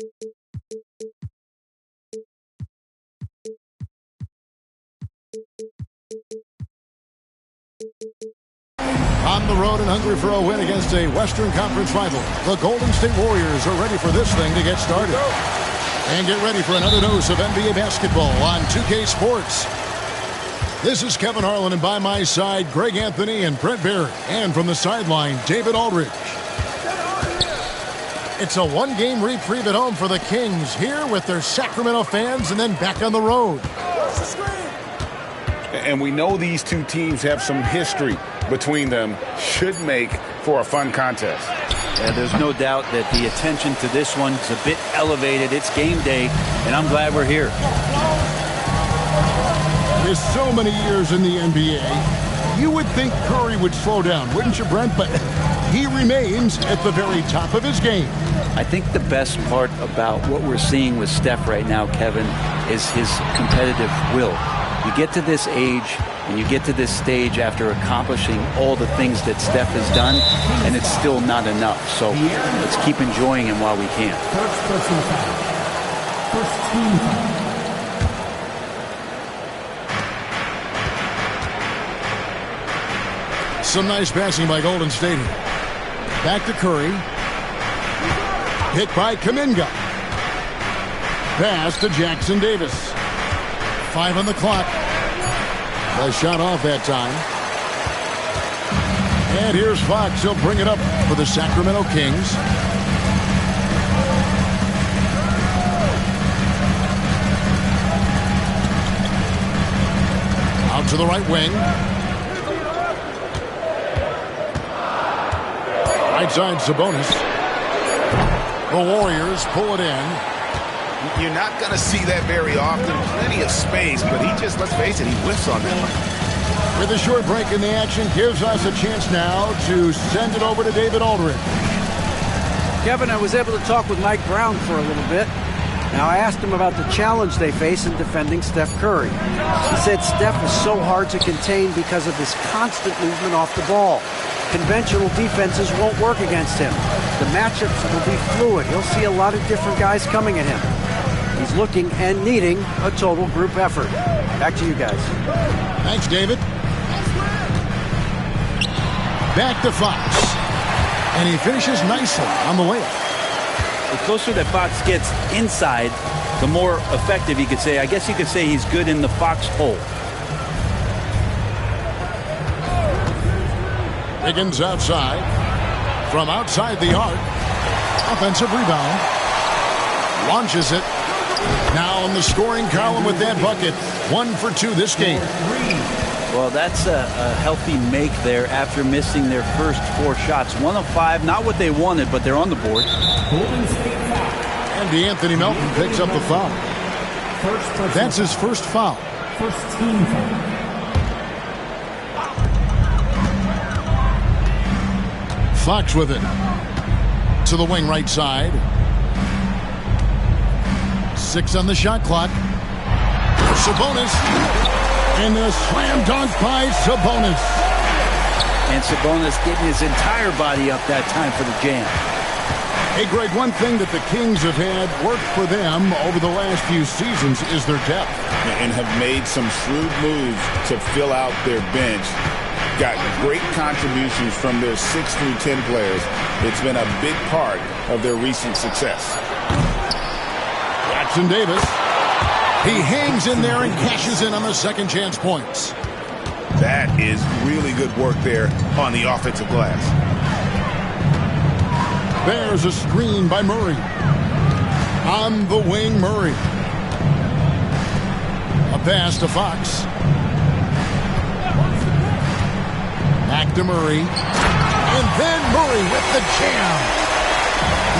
On the road and hungry for a win against a Western Conference rival, the Golden State Warriors are ready for this thing to get started. And get ready for another dose of NBA basketball on 2K Sports. This is Kevin Harlan, and by my side, Greg Anthony and Brent Barrett. And from the sideline, David Aldridge. It's a one-game reprieve at home for the Kings, here with their Sacramento fans and then back on the road. And we know these two teams have some history between them. Should make for a fun contest. Yeah, there's no doubt that the attention to this one is a bit elevated. It's game day, and I'm glad we're here. With so many years in the NBA, you would think Curry would slow down, wouldn't you, Brent? But he remains at the very top of his game. I think the best part about what we're seeing with Steph right now, Kevin, is his competitive will. You get to this age and you get to this stage after accomplishing all the things that Steph has done, and it's still not enough. So let's keep enjoying him while we can. First person foul. First team foul. Some nice passing by Golden State. Back to Curry. Hit by Kuminga. Pass to Jackson Davis. 5 on the clock. The shot off that time. And here's Fox. He'll bring it up for the Sacramento Kings. Out to the right wing. Right side, Sabonis. The Warriors pull it in. You're not going to see that very often. Plenty of space, but he just, let's face it, he whiffs on that one. With a short break in the action, gives us a chance now to send it over to David Aldridge. Kevin, I was able to talk with Mike Brown for a little bit. Now, I asked him about the challenge they face in defending Steph Curry. He said Steph is so hard to contain because of his constant movement off the ball. Conventional defenses won't work against him. The matchups will be fluid. He'll see a lot of different guys coming at him. He's looking and needing a total group effort. Back to you guys. Thanks, David. Back to Fox. And he finishes nicely on the layup. The closer that Fox gets inside, the more effective he could say. I guess you could say he's good in the Fox hole. Higgins outside. From outside the arc. Offensive rebound. Launches it. Now in the scoring column with that bucket. 1 for 2 this game. Well, that's a healthy make there after missing their first 4 shots. 1 of 5, not what they wanted, but they're on the board. And Anthony Melton picks up the foul. That's his first foul. First team foul. Fox with it. To the wing right side. 6 on the shot clock. Sabonis. And a slam dunk by Sabonis. And Sabonis getting his entire body up that time for the jam. Hey, Greg, one thing that the Kings have had work for them over the last few seasons is their depth. And have made some shrewd moves to fill out their bench. Got great contributions from their 6 through 10 players. It's been a big part of their recent success. Jackson Davis. He hangs in there and cashes in on the second chance points. That is really good work there on the offensive glass. There's a screen by Murray. On the wing, Murray. A pass to Fox. Back to Murray. And then Murray with the jam.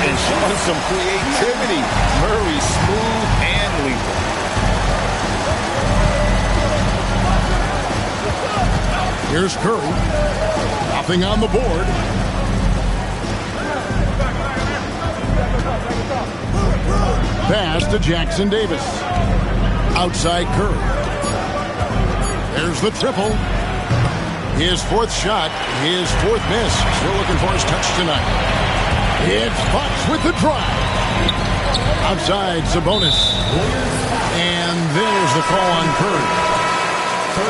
And showing some creativity. Murray smooth and lethal. Here's Curry. Nothing on the board. Pass to Jackson Davis. Outside Curry. There's the triple. His 4th shot, his 4th miss. Still looking for his touch tonight. It's Fox with the drive. Outside, Sabonis. And there's the call on Curry.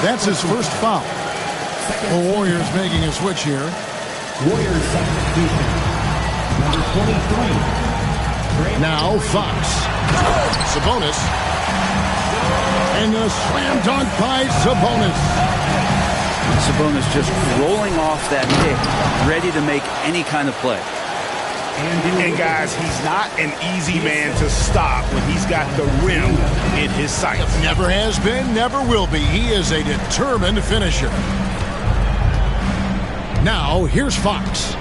That's his first foul. The Warriors making a switch here. Warriors substitution. Number 23. Now Fox. Sabonis. And the slam dunk by Sabonis. Sabonis just rolling off that pick, ready to make any kind of play. And guys, he's not an easy man to stop when he's got the rim in his sights. Never has been, never will be. He is a determined finisher. Now, here's Fox.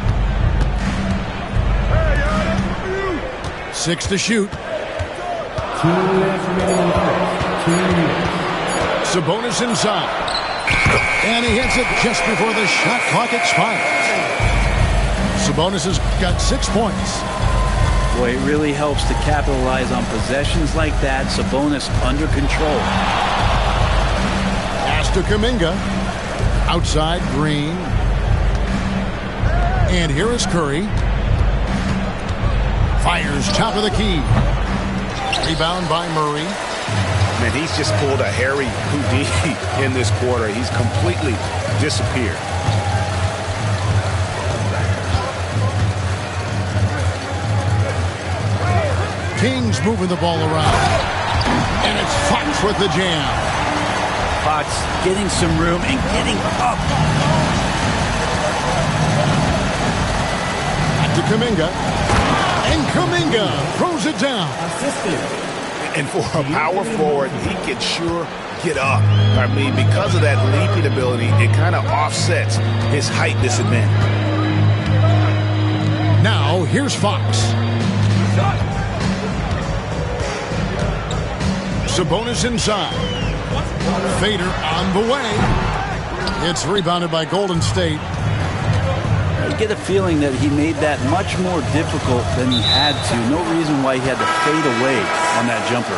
6 to shoot. 2 minutes remaining in the third. 2 minutes. Sabonis inside. And he hits it just before the shot clock expires. Sabonis has got 6 points. Boy, it really helps to capitalize on possessions like that. Sabonis under control. Pass to Kuminga. Outside, Green. And here is Curry. Fires top of the key. Rebound by Murray. Man, he's just pulled a Harry Houdini in this quarter. He's completely disappeared. Kings moving the ball around. And it's Fox with the jam. Fox getting some room and getting up. Back to Kuminga. And Kuminga throws it down. And for a power forward, he can sure get up. I mean, because of that leaping ability, it kind of offsets his height disadvantage. Now, here's Fox. Sabonis inside. Fader on the way. It's rebounded by Golden State. You get a feeling that he made that much more difficult than he had to. No reason why he had to fade away on that jumper.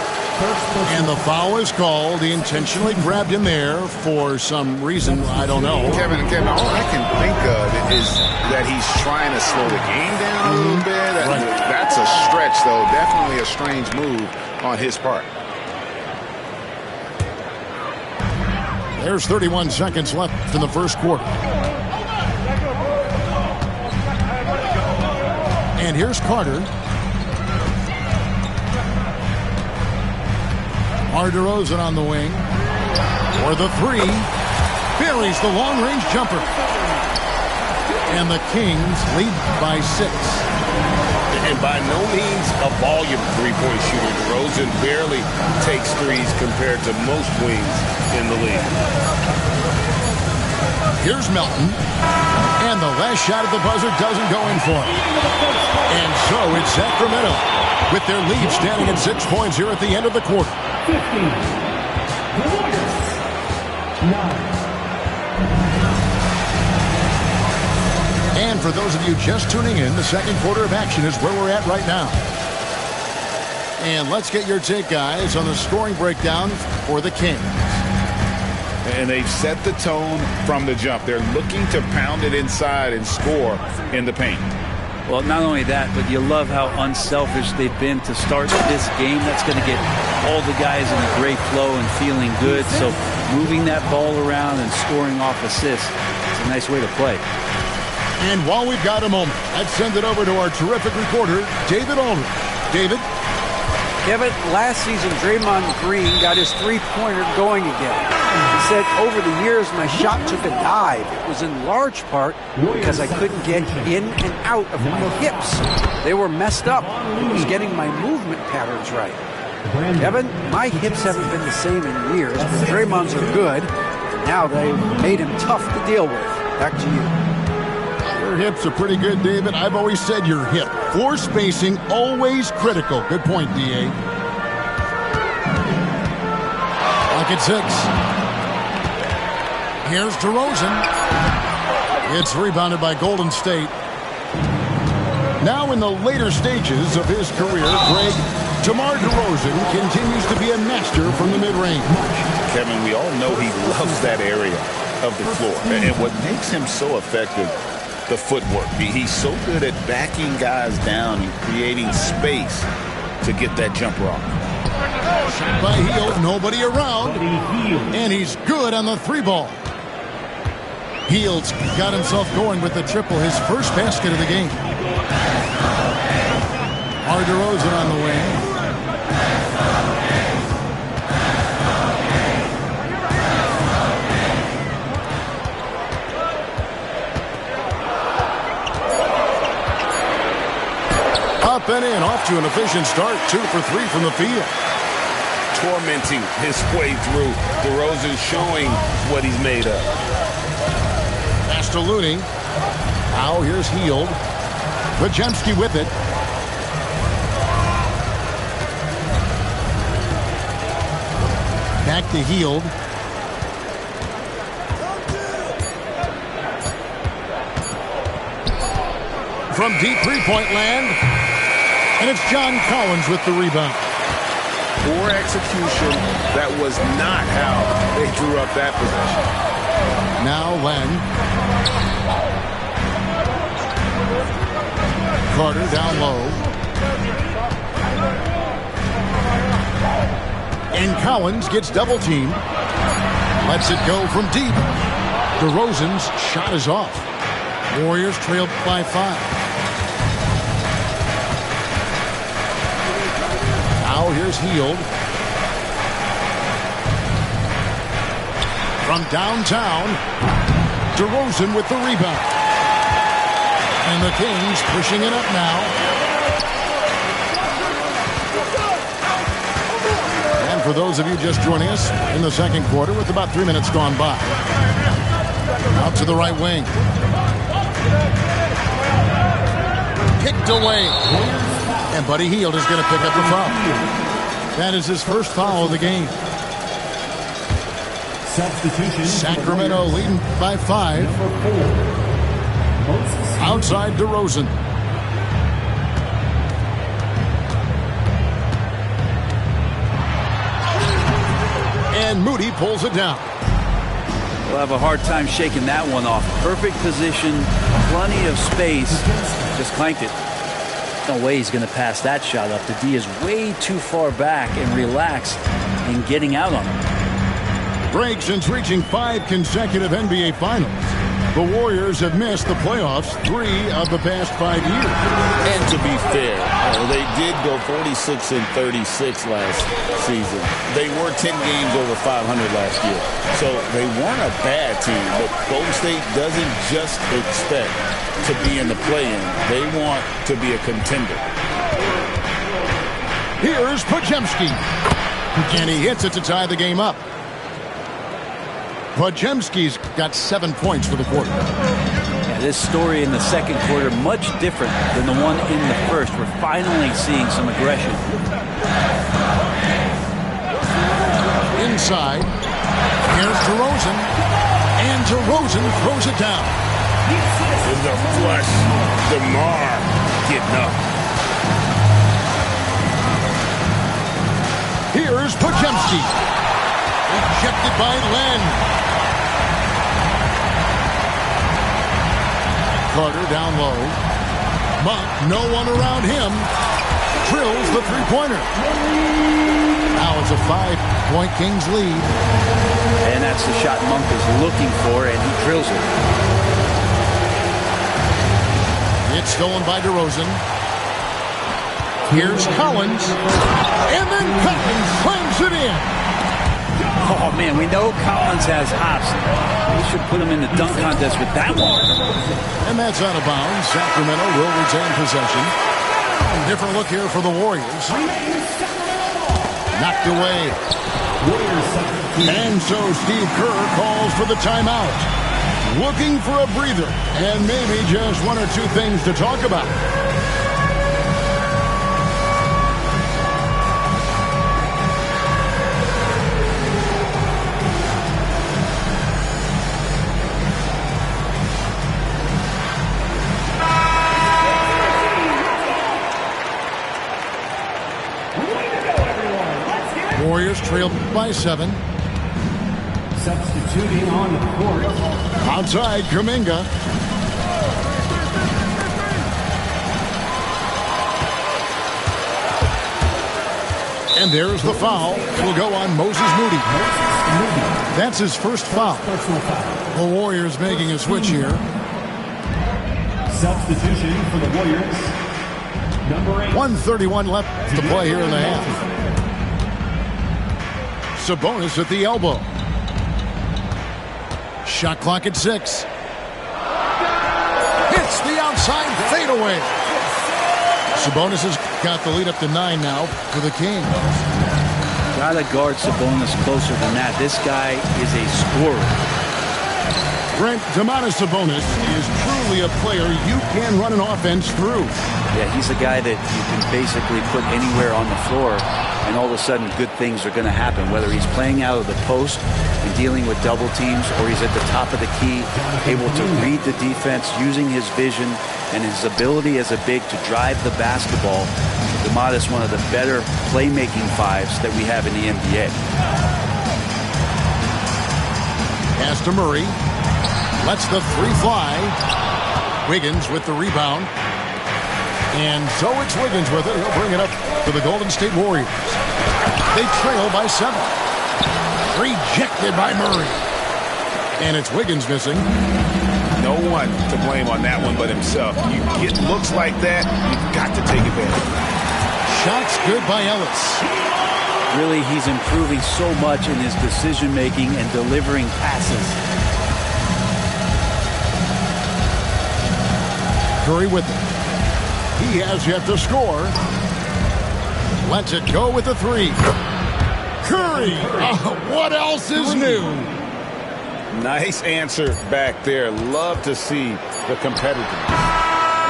And the foul is called. He intentionally grabbed him there for some reason. I don't know. Kevin, all I can think of is that he's trying to slow the game down a little bit. Right. That's a stretch, though. Definitely a strange move on his part. There's 31 seconds left in the first quarter. And here's Carter. DeRozan on the wing. For the 3. Buries the long-range jumper. And the Kings lead by 6. And by no means a volume three-point shooter. DeRozan barely takes threes compared to most wings in the league. Here's Melton. And the last shot at the buzzer doesn't go in for him. And so it's Sacramento with their lead standing at 6 points here at the end of the quarter. 15. The Warriors. 9. And for those of you just tuning in, the second quarter of action is where we're at right now. And let's get your take, guys, on the scoring breakdown for the Kings. And they've set the tone from the jump. They're looking to pound it inside and score in the paint. Well, not only that, but you love how unselfish they've been to start this game. That's going to get all the guys in a great flow and feeling good. So moving that ball around and scoring off assists, it's a nice way to play. And while we've got a moment, let's send it over to our terrific reporter, David Aldridge. David? Kevin, last season, Draymond Green got his three-pointer going again. He said, over the years, my shot took a dive. It was in large part because I couldn't get in and out of my hips. They were messed up. It was getting my movement patterns right. Kevin, my hips haven't been the same in years, but Draymond's are good. Now they've made him tough to deal with. Back to you. Your hips are pretty good, David. I've always said your hip. Floor spacing, always critical. Good point, D.A. Look at 6. Here's DeRozan. It's rebounded by Golden State. Now in the later stages of his career, Greg, DeMar DeRozan continues to be a master from the mid-range. Kevin, we all know he loves that area of the floor. And what makes him so effective, the footwork. He's so good at backing guys down and creating space to get that jumper off. Shot by Hield, nobody around, and he's good on the 3-ball. Hield's got himself going with the triple, his first basket of the game. DeRozan on the wing. Up and in, off to an efficient start. 2 for 3 from the field. Tormenting his way through. DeRozan showing what he's made of. Pass to Looney. Now here's Hield. Podziemski with it. Back to Hield. From deep three-point land. And it's John Collins with the rebound. Poor execution. That was not how they drew up that possession. Now Len. Carter down low. And Collins gets double teamed. Lets it go from deep. DeRozan's shot is off. Warriors trailed by 5. Now here's Hield. From downtown, DeRozan with the rebound. And the Kings pushing it up now. And for those of you just joining us in the second quarter with about 3 minutes gone by. Out to the right wing. Kicked away. And Buddy Hield is going to pick up the foul. That is his first foul of the game. Substitution. Sacramento leading by 5. Outside DeRozan. And Moody pulls it down. We'll have a hard time shaking that one off. Perfect position, plenty of space. Just clanked it. No way he's going to pass that shot up. The D is way too far back and relaxed in getting out on it. Break since reaching 5 consecutive NBA Finals. The Warriors have missed the playoffs 3 of the past 5 years. And to be fair, they did go 46-36 last season. They were 10 games over 500 last year. So they weren't a bad team, but Golden State doesn't just expect to be in the play-in. They want to be a contender. Here's Podziemski. And he hits it to tie the game up. Podziemski's got 7 points for the quarter. Yeah, this story in the second quarter much different than the one in the first. We're finally seeing some aggression. Inside. Here's DeRozan. And DeRozan throws it down. In the flush, DeMar getting up. Here's Podziemski. Ejected by Len. Carter down low. Monk, no one around him. Drills the three-pointer. Now it's a 5-point Kings lead. And that's the shot Monk is looking for, and he drills it. It's stolen by DeRozan. Here's Collins. And then Collins slams it in. Oh, man, we know Collins has hops. We should put him in the dunk contest with that one. And that's out of bounds. Sacramento will retain possession. Different look here for the Warriors. Knocked away. And so Steve Kerr calls for the timeout. Looking for a breather. And maybe just 1 or 2 things to talk about. Warriors trailed by 7. Substituting on the court. Outside, Kuminga. And there's the foul. It'll go on Moses Moody. That's his first foul. The Warriors making a switch here. Substitution for the Warriors. Number 8. 1:31 left to play here in the half. Sabonis at the elbow. Shot clock at 6. Hits the outside fadeaway. Sabonis has got the lead up to 9 now for the Kings. Gotta guard Sabonis closer than that. This guy is a scorer. Brent, Domantas Sabonis is truly a player you can run an offense through. Yeah, he's a guy that you can basically put anywhere on the floor, and all of a sudden good things are going to happen, whether he's playing out of the post and dealing with double teams, or he's at the top of the key, able to read the defense, using his vision and his ability as a big to drive the basketball. Domantas, one of the better playmaking fives that we have in the NBA. Pass to Murray. Lets the 3 fly. Wiggins with the rebound. And so it's Wiggins with it. He'll bring it up to the Golden State Warriors. They trail by 7. Rejected by Murray. And it's Wiggins missing. No one to blame on that one but himself. You get looks like that, you've got to take advantage. Shots good by Ellis. Really, he's improving so much in his decision-making and delivering passes. Curry with it. He has yet to score. Lets it go with the 3. Curry! What else is new? Nice answer back there. Love to see the competitiveness.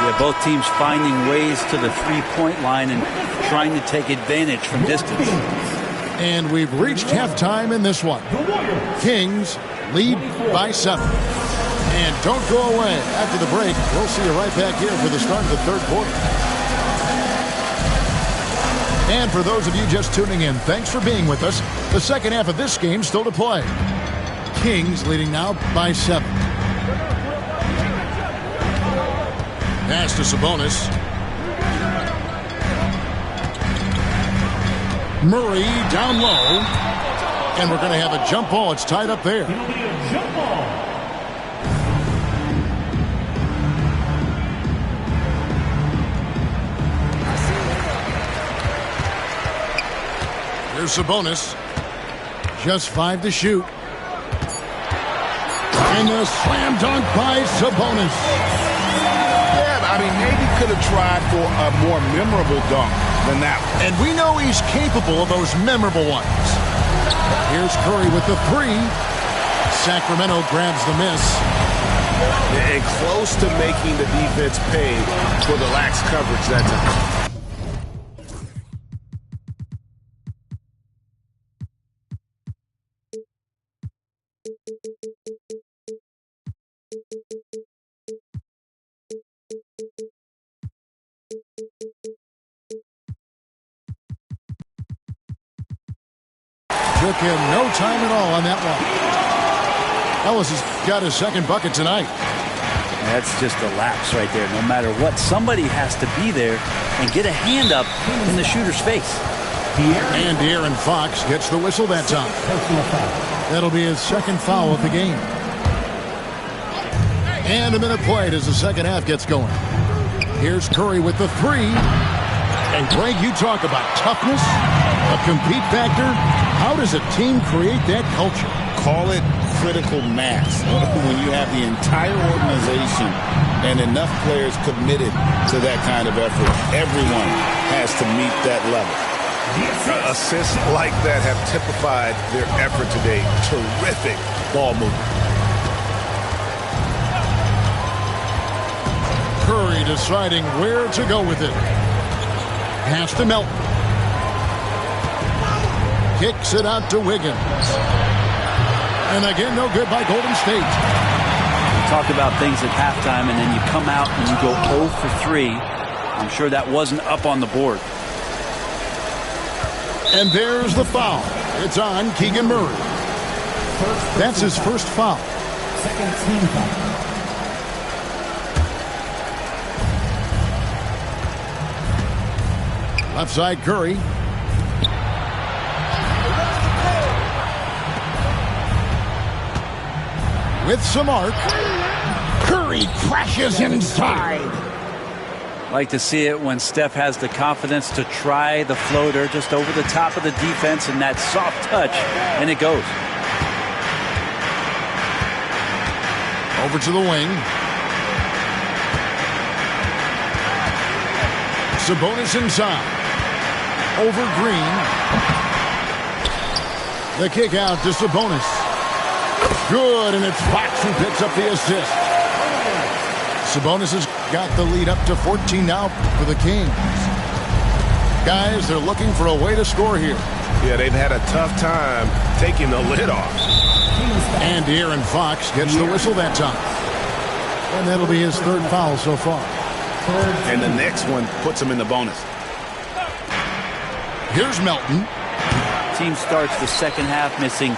Yeah, both teams finding ways to the three-point line and trying to take advantage from distance. And we've reached halftime in this one. Kings lead by 7. And don't go away. After the break, we'll see you right back here for the start of the third quarter. And for those of you just tuning in, thanks for being with us. The second half of this game still to play. Kings leading now by 7. Pass to Sabonis. Murray down low. And we're going to have a jump ball. It's tied up there. It'll be a jump ball. Here's Sabonis. Just 5 to shoot. And the slam dunk by Sabonis. Yeah, I mean, maybe could have tried for a more memorable dunk than that one. And we know he's capable of those memorable ones. Here's Curry with the 3. Sacramento grabs the miss. And close to making the defense pay for the lax coverage that time. Took him no time at all on that one. Ellis has got his second bucket tonight. That's just a lapse right there. No matter what, somebody has to be there and get a hand up in the shooter's face. And De'Aaron Fox gets the whistle that time. That'll be his second foul of the game. And a minute played as the second half gets going. Here's Curry with the 3. And Greg, you talk about toughness, a compete factor. How does a team create that culture? Call it critical mass. When you have the entire organization and enough players committed to that kind of effort, everyone has to meet that level. Assists like that have typified their effort today. Terrific ball movement. Curry deciding where to go with it. Pass to Melton. Kicks it out to Wiggins. And again, no good by Golden State. We talked about things at halftime, and then you come out and you go 0 for 3. I'm sure that wasn't up on the board. And there's the foul. It's on Keegan Murray. That's his first foul. Second team foul. Left side Curry. with some arc. Curry crashes inside. Like to see it when Steph has the confidence to try the floater just over the top of the defense and that soft touch, and it goes. Over to the wing. Sabonis inside. Over Green. The kick out to Sabonis. Good, and it's Fox who picks up the assist. Sabonis has got the lead up to 14 now for the Kings. Guys, they're looking for a way to score here. Yeah, they've had a tough time taking the lid off. And De'Aaron Fox gets the whistle that time. And that'll be his third foul so far. And the next one puts him in the bonus. Here's Melton. Team starts the second half missing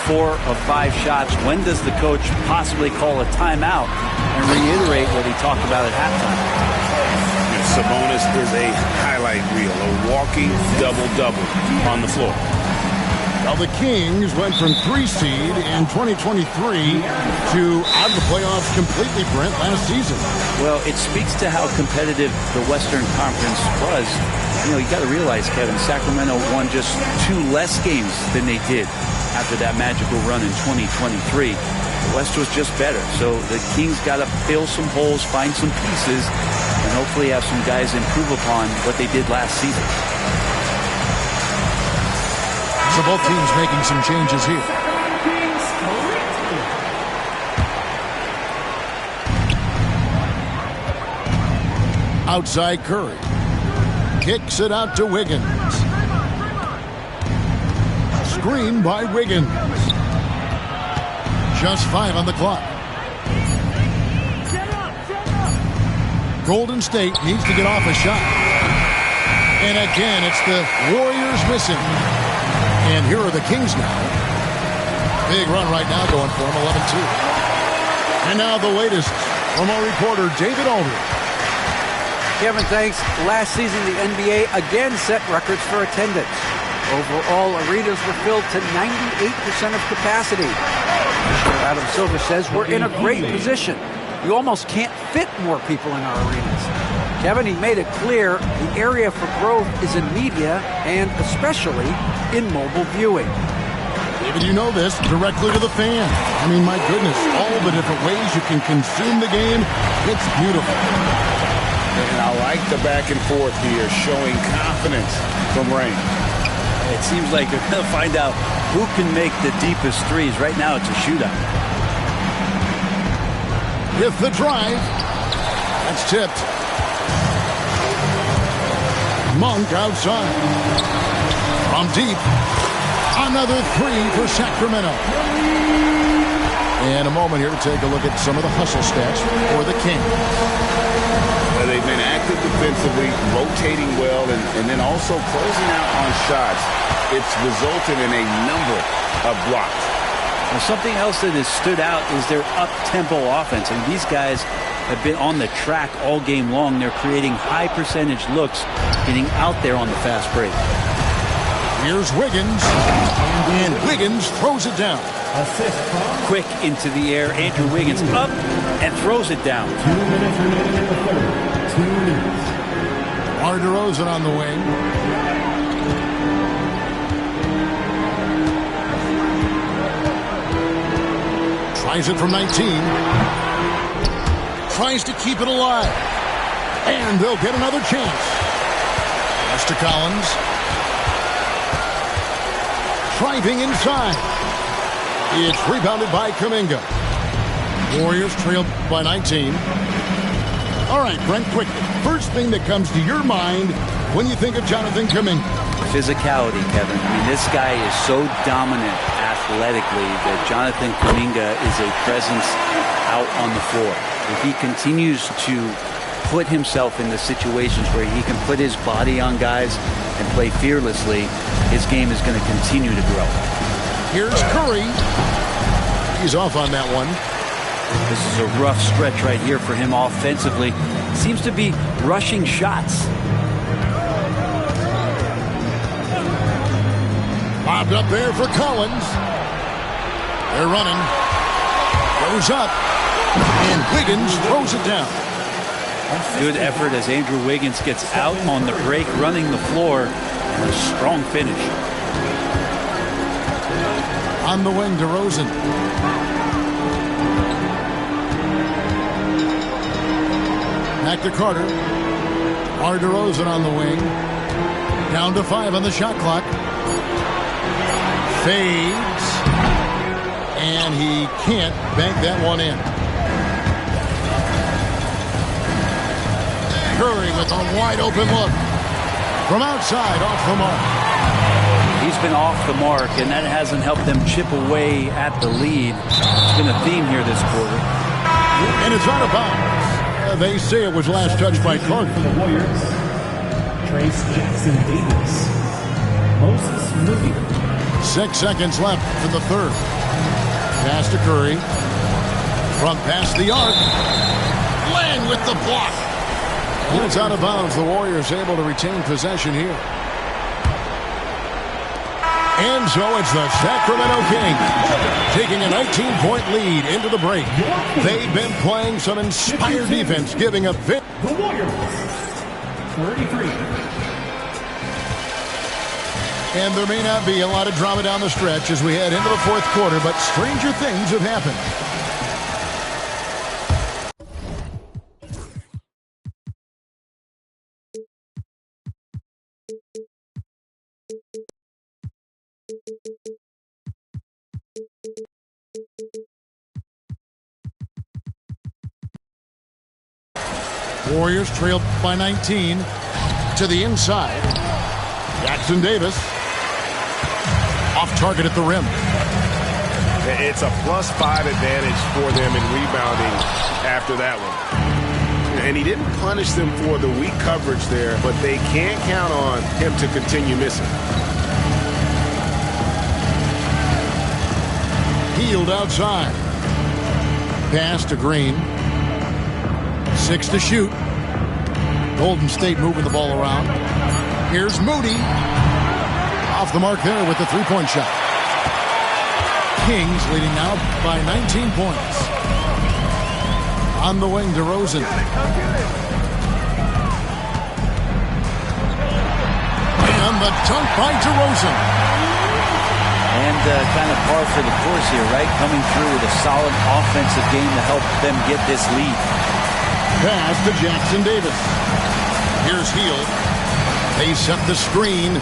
4 of 5 shots. When does the coach possibly call a timeout and reiterate what he talked about at halftime? Sabonis is a highlight reel, a walking double-double on the floor. Now the Kings went from 3 seed in 2023 to out of the playoffs completely, Brent, last season. Well, it speaks to how competitive the Western Conference was. You know, you got to realize, Kevin, Sacramento won just 2 less games than they did after that magical run in 2023. The West was just better. So the Kings got to fill some holes, find some pieces, and hopefully have some guys improve upon what they did last season. So both teams making some changes here. Outside Curry. Kicks it out to Wiggins. Screen by Wiggins. Just 5 on the clock. Golden State needs to get off a shot. And again, it's the Warriors missing. And here are the Kings now. Big run right now going for them, 11-2. And now the latest from our reporter, David Aldridge. Kevin, thanks. Last season, the NBA again set records for attendance. Overall, arenas were filled to 98% of capacity. Adam Silver says we're in a great position. You almost can't fit more people in our arenas. Kevin, he made it clear the area for growth is in media and especially in mobile viewing. David, you know this, directly to the fan. I mean, my goodness, all the different ways you can consume the game. It's beautiful. And I like the back and forth here, showing confidence from Rain. It seems like they're going to find out who can make the deepest threes. Right now, it's a shootout. With the drive, that's tipped. Monk outside. From deep, another 3 for Sacramento. And a moment here to take a look at some of the hustle stats for the Kings. Well, they've been active defensively, rotating well, and then also closing out on shots. It's resulted in a number of blocks. Well, something else that has stood out is their up-tempo offense. And these guys have been on the track all game long. They're creating high-percentage looks, getting out there on the fast break. Here's Wiggins, and Wiggins throws it down. Quick into the air, Andrew Wiggins up and throws it down. 2 minutes remaining in the third. 2 minutes. Mar DeRozan on the wing. Tries it from 19. Tries to keep it alive. And they'll get another chance. Pass to Collins. Driving inside. It's rebounded by Kuminga. Warriors trailed by 19. All right, Brent, quickly. First thing that comes to your mind when you think of Jonathan Kuminga. Physicality, Kevin. I mean, this guy is so dominant athletically that Jonathan Kuminga is a presence out on the floor. If he continues to put himself in the situations where he can put his body on guys and play fearlessly, his game is going to continue to grow. Here's Curry. He's off on that one. This is a rough stretch right here for him offensively. Seems to be rushing shots. Bobbed up there for Collins. They're running. Goes up. And Wiggins throws it down. Good effort as Andrew Wiggins gets out on the break, running the floor. And a strong finish. On the wing, DeRozan. Back to Carter. DeRozan on the wing. Down to 5 on the shot clock. Fades. And he can't bank that one in. Curry with a wide open look. From outside, off the mark. He's been off the mark, and that hasn't helped them chip away at the lead. It's been a theme here this quarter. And it's out of bounds. They say it was last touched by Carter. For the Warriors, Trace Jackson Davis. Moses Moody. 6 seconds left for the third. Pass to Curry. From past the arc. Lang with the block. And it's out of bounds. The Warriors able to retain possession here. And so it's the Sacramento Kings taking a 19-point lead into the break. They've been playing some inspired defense, giving up the Warriors, 33. And there may not be a lot of drama down the stretch as we head into the fourth quarter, but stranger things have happened. Warriors trailed by 19 to the inside. Jackson Davis off target at the rim. It's a +5 advantage for them in rebounding after that one. And he didn't punish them for the weak coverage there, but they can't count on him to continue missing. Hield outside. Pass to Green. 6 to shoot. Golden State moving the ball around. Here's Moody. Off the mark there with the three-point shot. Kings leading now by 19 points. On the wing, DeRozan. And the dunk by DeRozan. And kind of par for the course here, right? Coming through with a solid offensive game to help them get this lead. Pass to Jackson Davis. Here's Hield. They set the screen.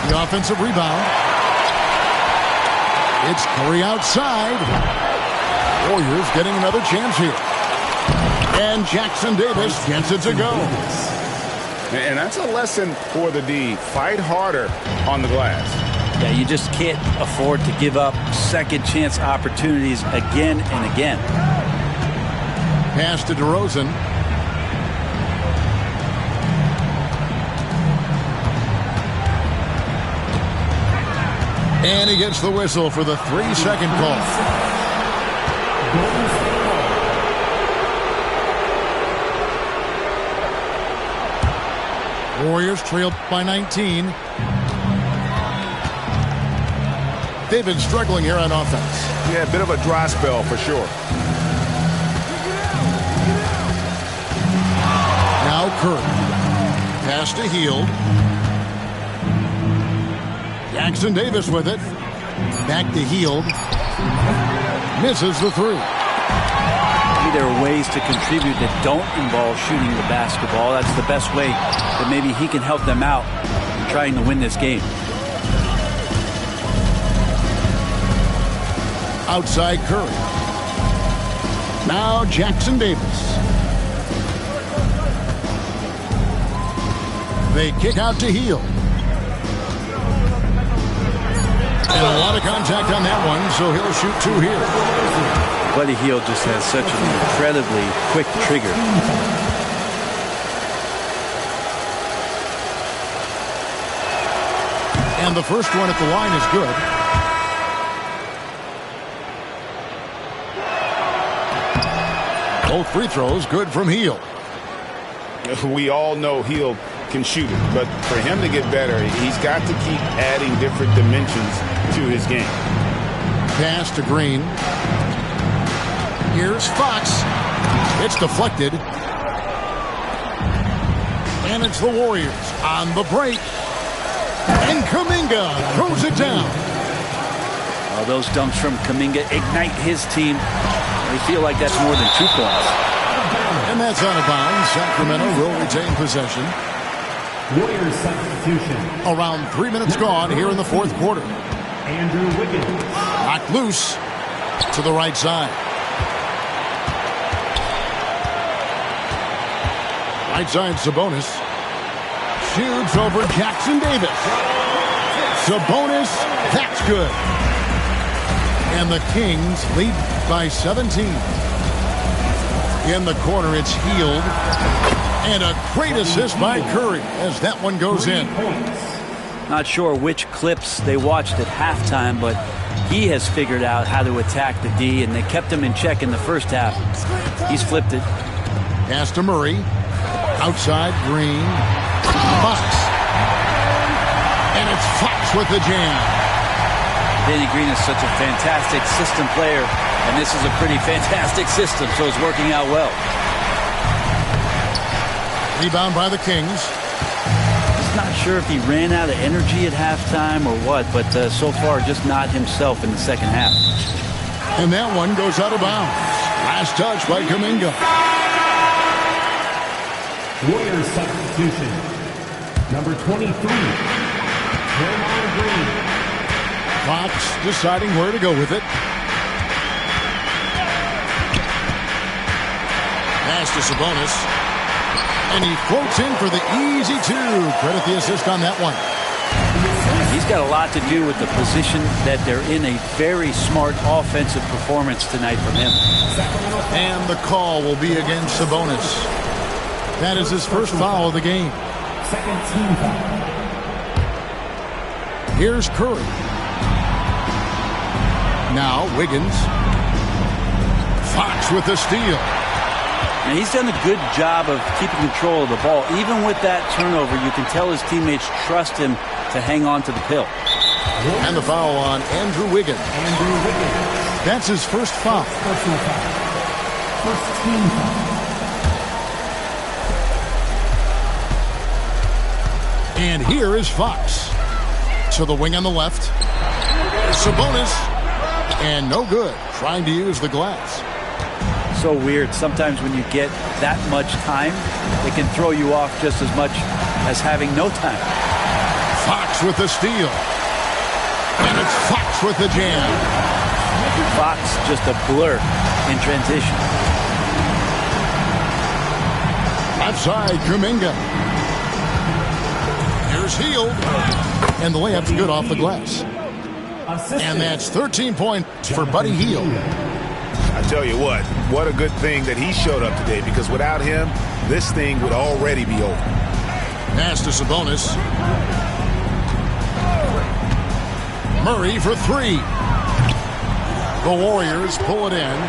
The offensive rebound. It's Curry outside. Warriors getting another chance here. And Jackson Davis gets it to go. And that's a lesson for the D. Fight harder on the glass. Yeah, you just can't afford to give up second chance opportunities again and again. Pass to DeRozan. And he gets the whistle for the 3-second call. Warriors trailed by 19. They've been struggling here on offense. Yeah, a bit of a dry spell for sure. Now Curry. Pass to Hield. Jackson Davis with it. Back to Hield. Misses the three. Maybe there are ways to contribute that don't involve shooting the basketball. That's the best way that maybe he can help them out in trying to win this game. Outside Curry. Now Jackson Davis. They kick out to Hield. And a lot of contact on that one, so he'll shoot two here. Buddy Hield just has such an incredibly quick trigger. And the first one at the line is good. Both free throws good from Hield. We all know Hield can shoot it, but for him to get better, he's got to keep adding different dimensions to his game. Pass to Green. Here's Fox. It's deflected. And it's the Warriors on the break. And Kuminga throws it down. Well, those dunks from Kuminga ignite his team. They feel like that's more than 2 points. And that's out of bounds. Sacramento will retain possession. Warriors substitution. Around 3 minutes gone here in the fourth quarter. Andrew Wiggins. Knocked loose to the right side. Right side, Sabonis. Shoots over Jackson Davis. Sabonis, that's good. And the Kings lead by 17. In the corner, it's Hield. And a great assist by Curry as that one goes in. Not sure which clips they watched at halftime, but he has figured out how to attack the D, and they kept him in check in the first half. He's flipped it. Pass to Murray. Outside, Green. Fox. And it's Fox with the jam. Danny Green is such a fantastic system player, and this is a pretty fantastic system, so it's working out well. Rebound by the Kings. Just not sure if he ran out of energy at halftime or what, but so far just not himself in the second half. And that one goes out of bounds. Last touch by Kuminga. Warriors substitution. Number 23. Draymond Green. Fox deciding where to go with it. Pass to Sabonis. And he floats in for the easy two. Credit the assist on that one. He's got a lot to do with the position that they're in. A very smart offensive performance tonight from him. And the call will be against Sabonis. That is his first foul of the game. Second team foul. Here's Curry. Now Wiggins. Fox with the steal. And he's done a good job of keeping control of the ball. Even with that turnover, you can tell his teammates trust him to hang on to the pill. And the foul on Andrew Wiggins. Andrew Wiggins. That's his first foul. Personal foul. First team foul. And here is Fox. To the wing on the left. Sabonis. And no good. Trying to use the glass. So weird. Sometimes when you get that much time, it can throw you off just as much as having no time. Fox with the steal. And it's Fox with the jam. Fox just a blur in transition. Left side, Kuminga. Here's Hield. And the layup's good off the glass. And that's 13 points for Buddy Hield. I tell you what a good thing that he showed up today, because without him, this thing would already be over. Pass to Sabonis. Murray for three. The Warriors pull it in.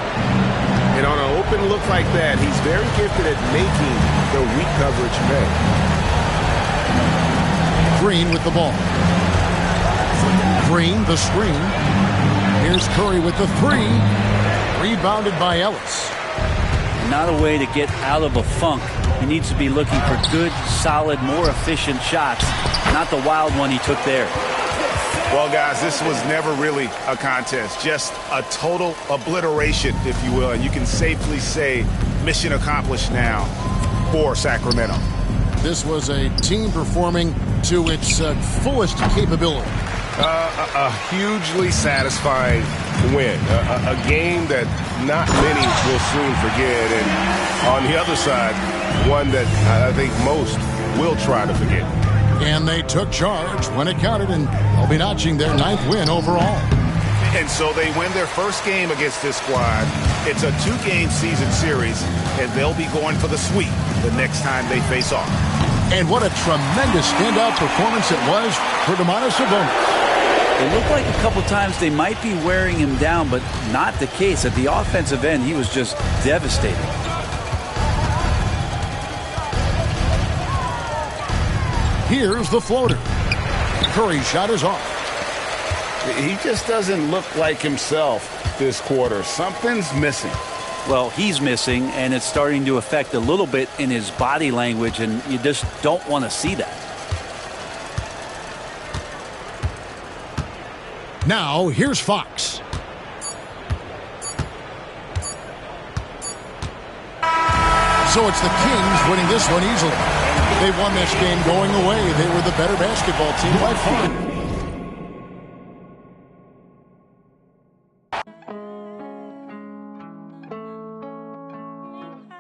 And on an open look like that, he's very gifted at making the weak coverage pay. Green with the ball. Green, the screen. Here's Curry with the three. Rebounded by Ellis. Not a way to get out of a funk. He needs to be looking for good, solid, more efficient shots, not the wild one he took there. Well, guys, this was never really a contest, just a total obliteration, if you will. And you can safely say mission accomplished now for Sacramento. This was a team performing to its fullest capability. A hugely satisfying win. A game that not many will soon forget. And on the other side, one that I think most will try to forget. And they took charge when it counted, and they'll be notching their 9th win overall. And so they win their first game against this squad. It's a 2-game season series, and they'll be going for the sweep the next time they face off. And what a tremendous standout performance it was for Domantas Sabonis. It looked like a couple times they might be wearing him down, but not the case. At the offensive end, he was just devastating. Here's the floater. Curry's shot is off. He just doesn't look like himself this quarter. Something's missing. well, he's missing, and it's starting to affect a little bit in his body language, and you just don't want to see that. Now, here's Fox. So it's the Kings winning this one easily. They won this game going away. They were the better basketball team by far.